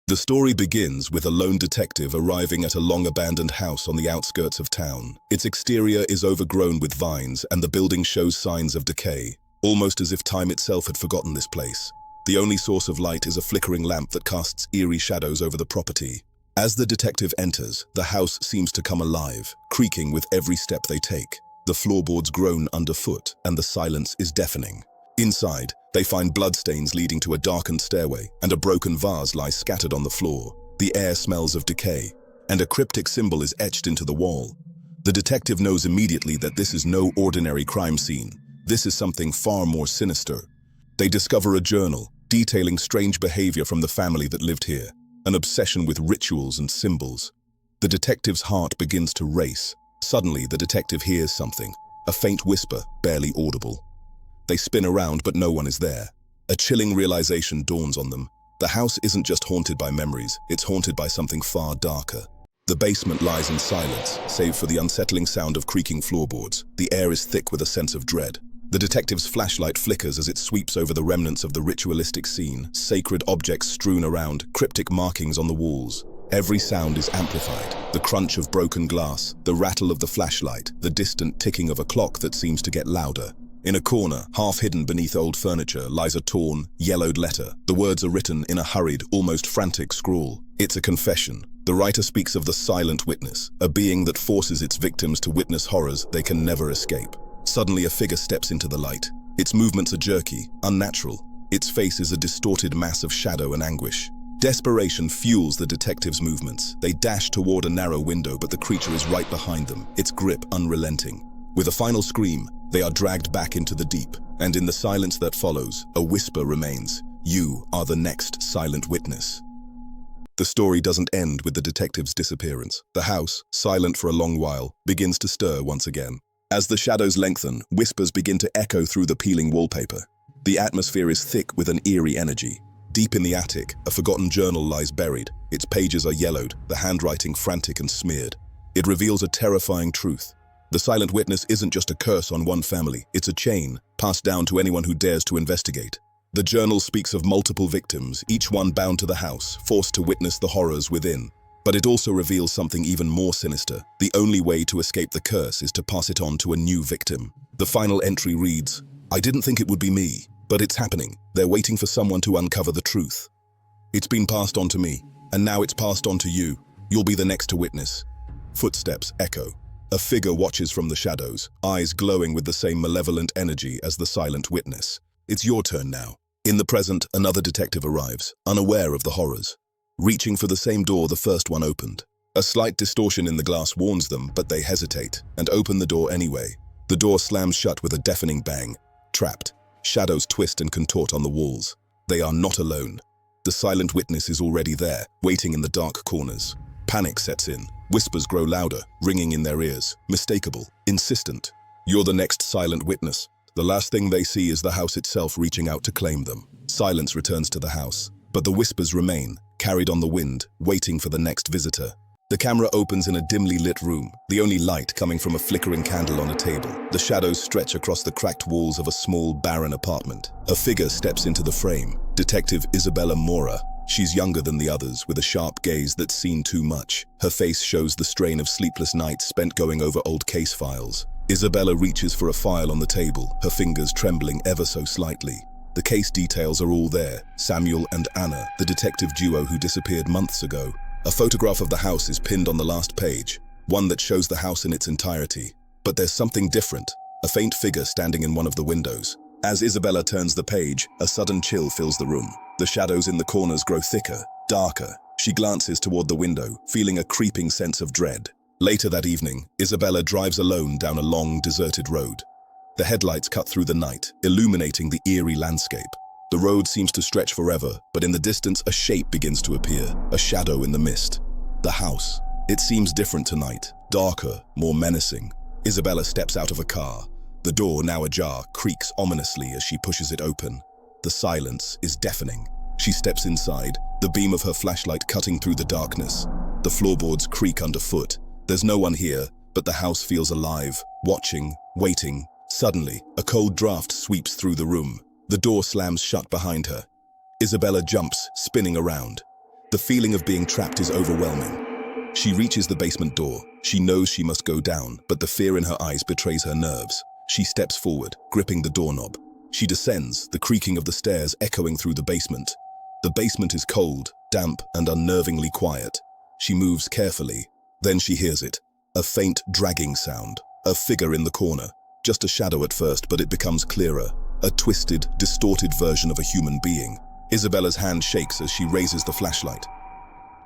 The story begins with a lone detective arriving at a long-abandoned house on the outskirts of town. Its exterior is overgrown with vines, and the building shows signs of decay, almost as if time itself had forgotten this place. The only source of light is a flickering lamp that casts eerie shadows over the property. As the detective enters, the house seems to come alive, creaking with every step they take. The floorboards groan underfoot, and the silence is deafening. Inside, they find bloodstains leading to a darkened stairway, and a broken vase lies scattered on the floor. The air smells of decay, and a cryptic symbol is etched into the wall. The detective knows immediately that this is no ordinary crime scene. This is something far more sinister. They discover a journal, detailing strange behavior from the family that lived here, an obsession with rituals and symbols. The detective's heart begins to race. Suddenly, the detective hears something, a faint whisper, barely audible. They spin around, but no one is there. A chilling realization dawns on them. The house isn't just haunted by memories, it's haunted by something far darker. The basement lies in silence, save for the unsettling sound of creaking floorboards. The air is thick with a sense of dread. The detective's flashlight flickers as it sweeps over the remnants of the ritualistic scene, sacred objects strewn around, cryptic markings on the walls. Every sound is amplified. The crunch of broken glass, the rattle of the flashlight, the distant ticking of a clock that seems to get louder. In a corner, half hidden beneath old furniture, lies a torn, yellowed letter. The words are written in a hurried, almost frantic scrawl. It's a confession. The writer speaks of the silent witness, a being that forces its victims to witness horrors they can never escape. Suddenly, a figure steps into the light. Its movements are jerky, unnatural. Its face is a distorted mass of shadow and anguish. Desperation fuels the detectives' movements. They dash toward a narrow window, but the creature is right behind them, its grip unrelenting. With a final scream, they are dragged back into the deep, and in the silence that follows, a whisper remains. You are the next silent witness. The story doesn't end with the detective's disappearance. The house, silent for a long while, begins to stir once again. As the shadows lengthen, whispers begin to echo through the peeling wallpaper. The atmosphere is thick with an eerie energy. Deep in the attic, a forgotten journal lies buried. Its pages are yellowed, the handwriting frantic and smeared. It reveals a terrifying truth. The silent witness isn't just a curse on one family, it's a chain, passed down to anyone who dares to investigate. The journal speaks of multiple victims, each one bound to the house, forced to witness the horrors within. But it also reveals something even more sinister. The only way to escape the curse is to pass it on to a new victim. The final entry reads, "I didn't think it would be me, but it's happening. They're waiting for someone to uncover the truth. It's been passed on to me, and now it's passed on to you. You'll be the next to witness." Footsteps echo. A figure watches from the shadows, eyes glowing with the same malevolent energy as the silent witness. It's your turn now. In the present, another detective arrives, unaware of the horrors. Reaching for the same door the first one opened. A slight distortion in the glass warns them, but they hesitate, and open the door anyway. The door slams shut with a deafening bang. Trapped. Shadows twist and contort on the walls. They are not alone. The silent witness is already there, waiting in the dark corners. Panic sets in. Whispers grow louder, ringing in their ears. Mistakable, insistent. You're the next silent witness. The last thing they see is the house itself reaching out to claim them. Silence returns to the house, but the whispers remain, carried on the wind, waiting for the next visitor. The camera opens in a dimly lit room, the only light coming from a flickering candle on a table. The shadows stretch across the cracked walls of a small, barren apartment. A figure steps into the frame. Detective Isabella Mora. She's younger than the others, with a sharp gaze that's seen too much. Her face shows the strain of sleepless nights spent going over old case files. Isabella reaches for a file on the table, her fingers trembling ever so slightly. The case details are all there. Samuel and Anna, the detective duo who disappeared months ago. A photograph of the house is pinned on the last page, one that shows the house in its entirety. But there's something different, a faint figure standing in one of the windows. As Isabella turns the page, a sudden chill fills the room. The shadows in the corners grow thicker, darker. She glances toward the window, feeling a creeping sense of dread. Later that evening, Isabella drives alone down a long, deserted road. The headlights cut through the night, illuminating the eerie landscape. The road seems to stretch forever, but in the distance a shape begins to appear, a shadow in the mist. The house. It seems different tonight, darker, more menacing. Isabella steps out of a car. The door, now ajar, creaks ominously as she pushes it open. The silence is deafening. She steps inside, the beam of her flashlight cutting through the darkness. The floorboards creak underfoot. There's no one here, but the house feels alive, watching, waiting. Suddenly, a cold draft sweeps through the room. The door slams shut behind her. Isabella jumps, spinning around. The feeling of being trapped is overwhelming. She reaches the basement door. She knows she must go down, but the fear in her eyes betrays her nerves. She steps forward, gripping the doorknob. She descends, the creaking of the stairs echoing through the basement. The basement is cold, damp, and unnervingly quiet. She moves carefully. Then she hears it. A faint dragging sound. A figure in the corner. Just a shadow at first, but it becomes clearer. A twisted, distorted version of a human being. Isabella's hand shakes as she raises the flashlight.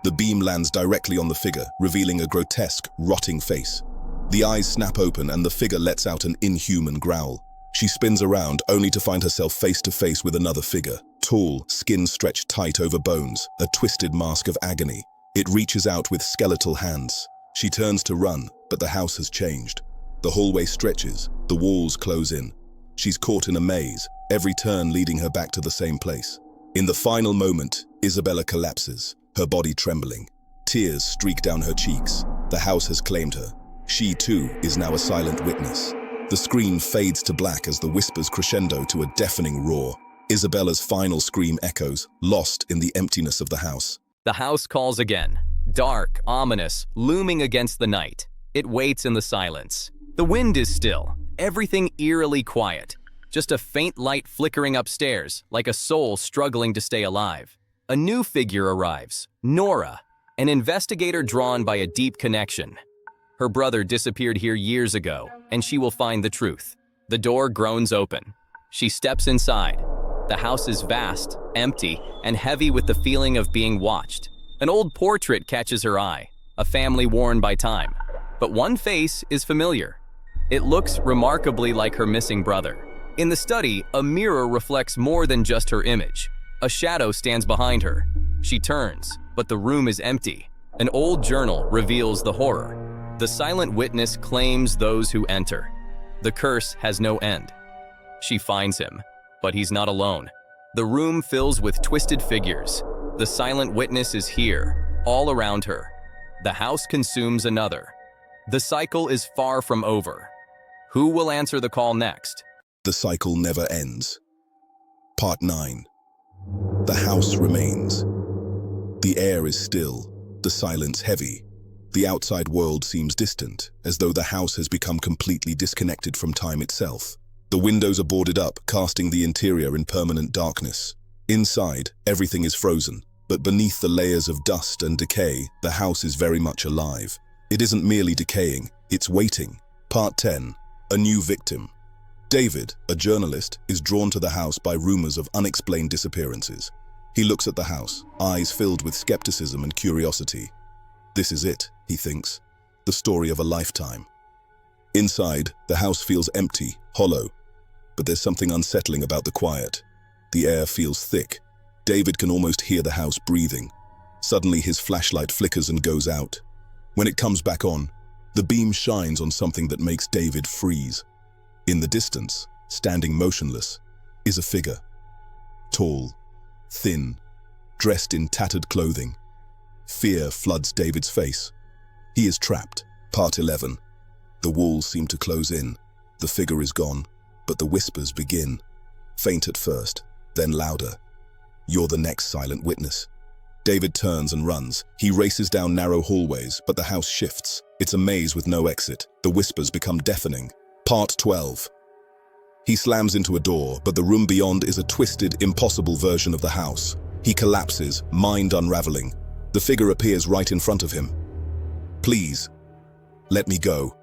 The beam lands directly on the figure, revealing a grotesque, rotting face. The eyes snap open and the figure lets out an inhuman growl. She spins around, only to find herself face to face with another figure. Tall, skin stretched tight over bones, a twisted mask of agony. It reaches out with skeletal hands. She turns to run, but the house has changed. The hallway stretches, the walls close in. She's caught in a maze, every turn leading her back to the same place. In the final moment, Isabella collapses, her body trembling. Tears streak down her cheeks. The house has claimed her. She, too, is now a silent witness. The screen fades to black as the whispers crescendo to a deafening roar. Isabella's final scream echoes, lost in the emptiness of the house. The house calls again. Dark, ominous, looming against the night. It waits in the silence. The wind is still, everything eerily quiet. Just a faint light flickering upstairs, like a soul struggling to stay alive. A new figure arrives, Nora, an investigator drawn by a deep connection. Her brother disappeared here years ago, and she will find the truth. The door groans open. She steps inside. The house is vast, empty, and heavy with the feeling of being watched. An old portrait catches her eye, a family worn by time. But one face is familiar. It looks remarkably like her missing brother. In the study, a mirror reflects more than just her image. A shadow stands behind her. She turns, but the room is empty. An old journal reveals the horror. The silent witness claims those who enter. The curse has no end. She finds him, but he's not alone. The room fills with twisted figures. The silent witness is here, all around her. The house consumes another. The cycle is far from over. Who will answer the call next? The cycle never ends. Part 9. The house remains. The air is still, the silence heavy. The outside world seems distant, as though the house has become completely disconnected from time itself. The windows are boarded up, casting the interior in permanent darkness. Inside, everything is frozen, but beneath the layers of dust and decay, the house is very much alive. It isn't merely decaying, it's waiting. Part 10. A new victim. David, a journalist, is drawn to the house by rumors of unexplained disappearances. He looks at the house, eyes filled with skepticism and curiosity. This is it, he thinks, the story of a lifetime. Inside, the house feels empty, hollow, but there's something unsettling about the quiet. The air feels thick. David can almost hear the house breathing. Suddenly, his flashlight flickers and goes out. When it comes back on, the beam shines on something that makes David freeze. In the distance, standing motionless, is a figure. Tall, thin, dressed in tattered clothing. Fear floods David's face. He is trapped. Part 11. The walls seem to close in. The figure is gone, but the whispers begin. Faint at first, then louder. You're the next silent witness. David turns and runs. He races down narrow hallways, but the house shifts. It's a maze with no exit. The whispers become deafening. Part 12. He slams into a door, but the room beyond is a twisted, impossible version of the house. He collapses, mind unraveling. The figure appears right in front of him. Please, let me go.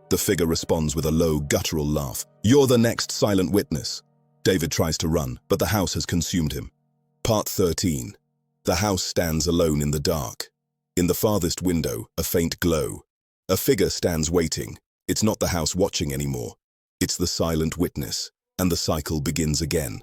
The figure responds with a low, guttural laugh. You're the next silent witness. David tries to run, but the house has consumed him. Part 13. The house stands alone in the dark. In the farthest window, a faint glow. A figure stands waiting. It's not the house watching anymore. It's the silent witness, and the cycle begins again.